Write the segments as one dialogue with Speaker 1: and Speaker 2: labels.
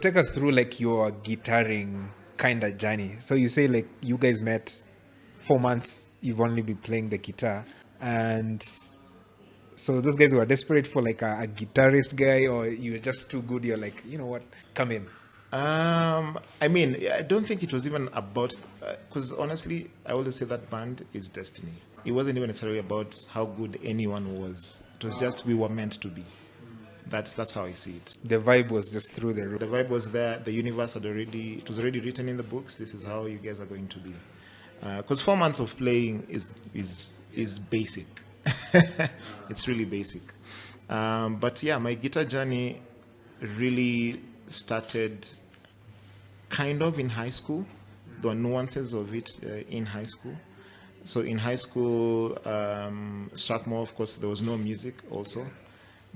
Speaker 1: Take us through like your guitaring kind of journey. So you say like you guys met 4 months, you've only been playing the guitar. And so those guys were desperate for like a guitarist guy, or you were just too good, you're like, you know what, come in.
Speaker 2: I mean, I don't think it was even about, because honestly, I always say that band is destiny. It wasn't even necessarily about how good anyone was. It was just we were meant to be. That's how I see it.
Speaker 1: The vibe was just through the roof.
Speaker 2: The vibe was there. The universe it was already written in the books. This is how you guys are going to be. Because 4 months of playing is basic. It's really basic. But yeah, my guitar journey really started kind of in high school. There were nuances of it in high school. So in high school, Strathmore, of course, there was no music also.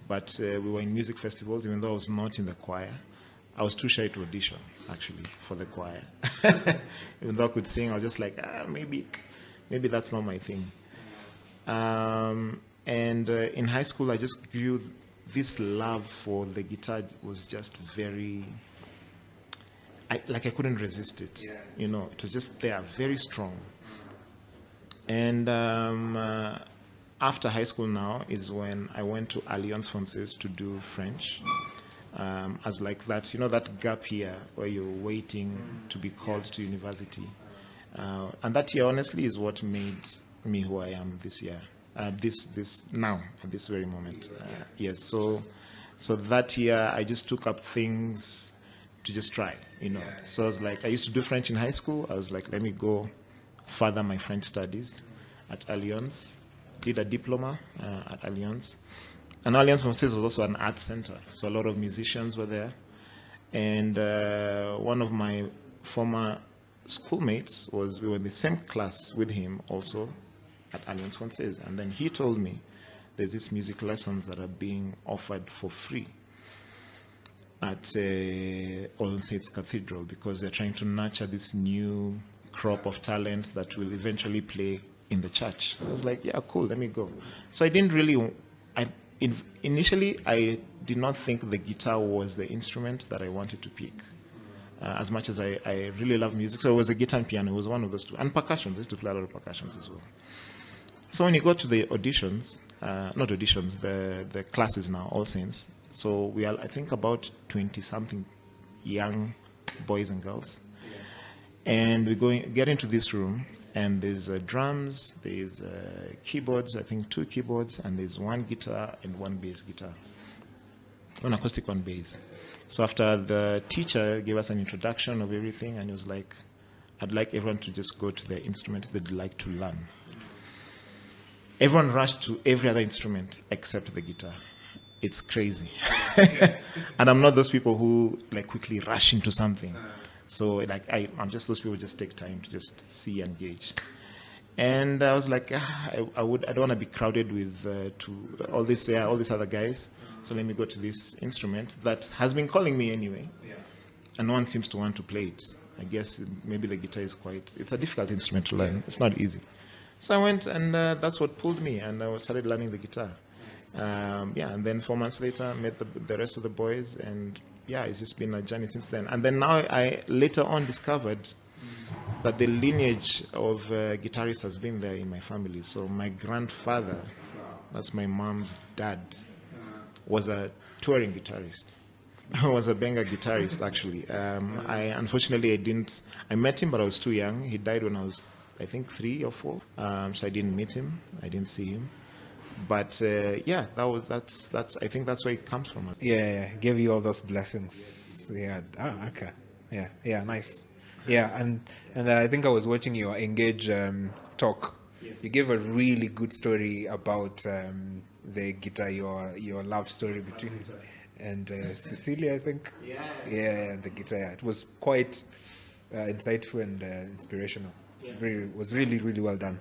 Speaker 2: But we were in music festivals, even though I was not in the choir. I was too shy to audition, actually, for the choir. Even though I could sing, I was just like, maybe that's not my thing. And in high school, I just grew this love for the guitar. Was just very, I couldn't resist it. Yeah. You know, it was just there, very strong. And after high school now is when I went to Alliance Francaise to do French. As like that, you know, that gap year where you're waiting to be called to university. And that year, honestly, is what made me who I am this year. This now, at this very moment. Yes, so that year, I just took up things to just try, you know. So I was like, I used to do French in high school. I was like, let me go further my French studies at Alliance. Did a diploma at Alliance. And Alliance Francaise was also an art center, so a lot of musicians were there. And one of my former schoolmates we were in the same class with him also at Alliance Francaise. And then he told me there's these music lessons that are being offered for free at All Saints Cathedral, because they're trying to nurture this new crop of talent that will eventually play in the church. So I was like, yeah, cool, let me go. So I didn't really, initially I did not think the guitar was the instrument that I wanted to pick. As much as I really love music. So it was a guitar and piano, it was one of those two. And percussions, I used to play a lot of percussions as well. So when you go to the auditions, not auditions, the classes now, All Saints, so we are, I think, about 20-something young boys and girls. And we get into this room, and there's drums, there's keyboards, I think 2 keyboards, and there's 1 guitar and 1 bass guitar. 1 acoustic, 1 bass. So after the teacher gave us an introduction of everything, and he was like, I'd like everyone to just go to the instrument they'd like to learn. Everyone rushed to every other instrument except the guitar. It's crazy. And I'm not those people who like quickly rush into something. So like I'm just those people who just take time to just see and gauge. And I was like, I don't want to be crowded with all these other guys. So let me go to this instrument that has been calling me anyway. Yeah. And no one seems to want to play it. I guess maybe the guitar it's a difficult instrument to learn. It's not easy. So I went, and that's what pulled me, and I started learning the guitar. And then 4 months later, I met the rest of the boys, and yeah, it's just been a journey since then. And then now I later on discovered that the lineage of guitarists has been there in my family. So my grandfather, that's my mom's dad, was a touring guitarist. Was a Benga guitarist, actually. I met him, but I was too young. He died when I was, I think, 3 or 4. So I didn't meet him. I didn't see him. But yeah, that's. I think that's where it comes from.
Speaker 1: Yeah, give you all those blessings. Yeah. Okay. Yeah, nice. Yeah, and I think I was watching your Engage talk. Yes. You gave a really good story about the guitar, your love story between and Cecilia, I think. Yeah, the guitar. Yeah. It was quite insightful and inspirational. Yeah. It was really, really well done.